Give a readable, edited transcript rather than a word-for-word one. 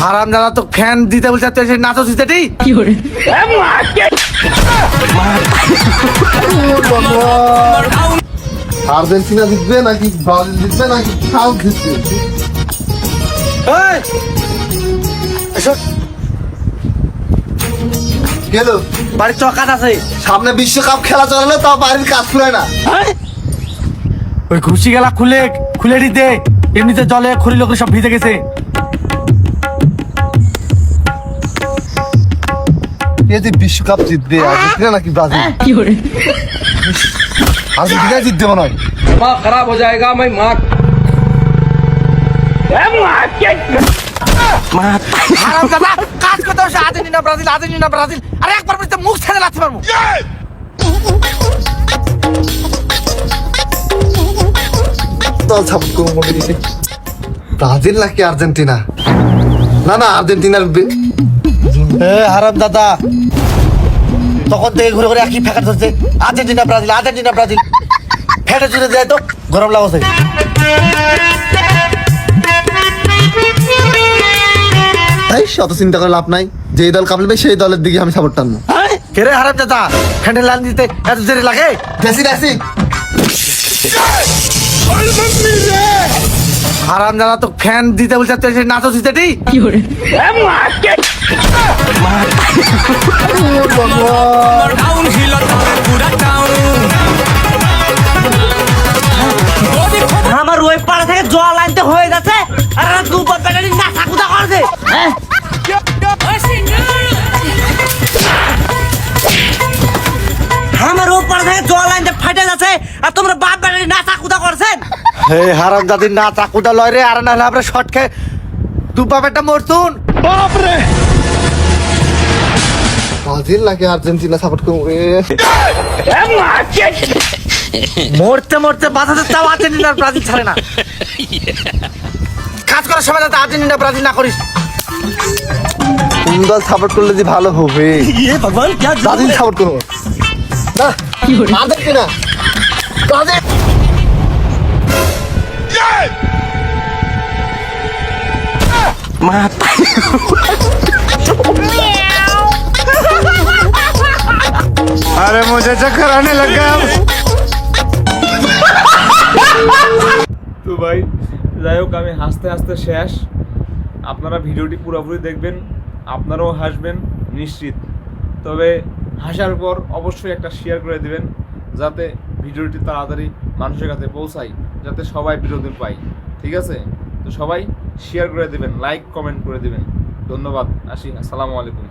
হারাম দাদা তো ফ্যান দিতে বলছে তুই সেই নাচো দিতে টি কি করে আর্জেন্টিনা জিতবে নাকি ব্রাজিল জিতবে নাকি ফ্রান্স জিতবে? এই এসো গেল বাড়ির চকাত আছে সামনে বিশ্বকাপ খেলা চলালে তাও বাড়ির কাজ ফুরায় না। ওই ঘুষি গেলা খুলে খুলে দিতে এমনিতে জলে খড়ি লোক সব ভিজে গেছে। এই যে বিশ্বকাপ জিতবে আর্জেন্টিনা নাকি ব্রাজিল? কি করে আর্জেন্টিনা জিতবে মনে হয়। दिमाग खराब हो जाएगा मैं माँ হারাম দাদা কাজ করতে বসে আর্জেন্টিনা ব্রাজিল আরে একবার বলতে মুখ ছেড়ে লাথি মারবো। দল সাপোর্ট করবো মনে দিতে ব্রাজিল নাকি আর্জেন্টিনা? না না আর্জেন্টিনার হারাম দাদা তখন থেকে ঘুরে ঘুরে একই ফ্যাকাট ধরছে আর্জেন্টিনা ব্রাজিল ফেটে চুরে যায় তো গরম লাগছে। এই শত চিন্তা করে লাভ নাই, যেই দল কাঁপবে সেই দলের দিকে আমি সাপোর্ট টানবো। কেরে হারাম দাদা ফ্যান্ডেল লাইন দিতে এত দেরি লাগে? দেশি হারাম দাদা তো ফ্যান দিতে বলছে তুই সেই নাচো দিতে টি কি করে আমার ওই পাড়া থেকে জল আনতে হয়ে যাচ্ছে আর দুবার ব্যাটারি নাচা কুদা করছে আমার ওই পাড়া থেকে জল আনতে ফাটে যাচ্ছে আর তোমরা বাপ ব্যাটারি নাচা কুদা করছেন। হে হারাম দাদির না চাকুটা লয় রে আর না হলে আমরা শর্ট খেয়ে দু বাপেরটা মরতুন। ব্রাজিল নাকি আর্জেন্টিনা সাপোর্ট করবো? মরতে মরতে বাঁচাতে তাও আর্জেন্টিনা ব্রাজিল ছাড়ে না। কাজ করার সময় যাতে আর্জেন্টিনা ব্রাজিল না করিস। কোন দল সাপোর্ট করলে যে ভালো হবে? ব্রাজিল সাপোর্ট করবো না কি করে আর্জেন্টিনা ব্রাজিল। अरे मुझे चक्कर आने लगा। তো ভাই যাই হোক আমি হাসতে হাসতে শেষ। আপনারা ভিডিওটি পুরোপুরি দেখবেন, আপনারাও হাসবেন নিশ্চিত। তবে হাসার পর অবশ্যই একটা শেয়ার করে দিবেন যাতে ভিডিওটি তাড়াতাড়ি মানুষের কাছে পৌঁছায়, যাতে সবাই বিনোদন পায়। ঠিক আছে, তো সবাই শেয়ার করে দিবেন, লাইক কমেন্ট করে দিবেন। ধন্যবাদ, আসি, আসসালামু আলাইকুম।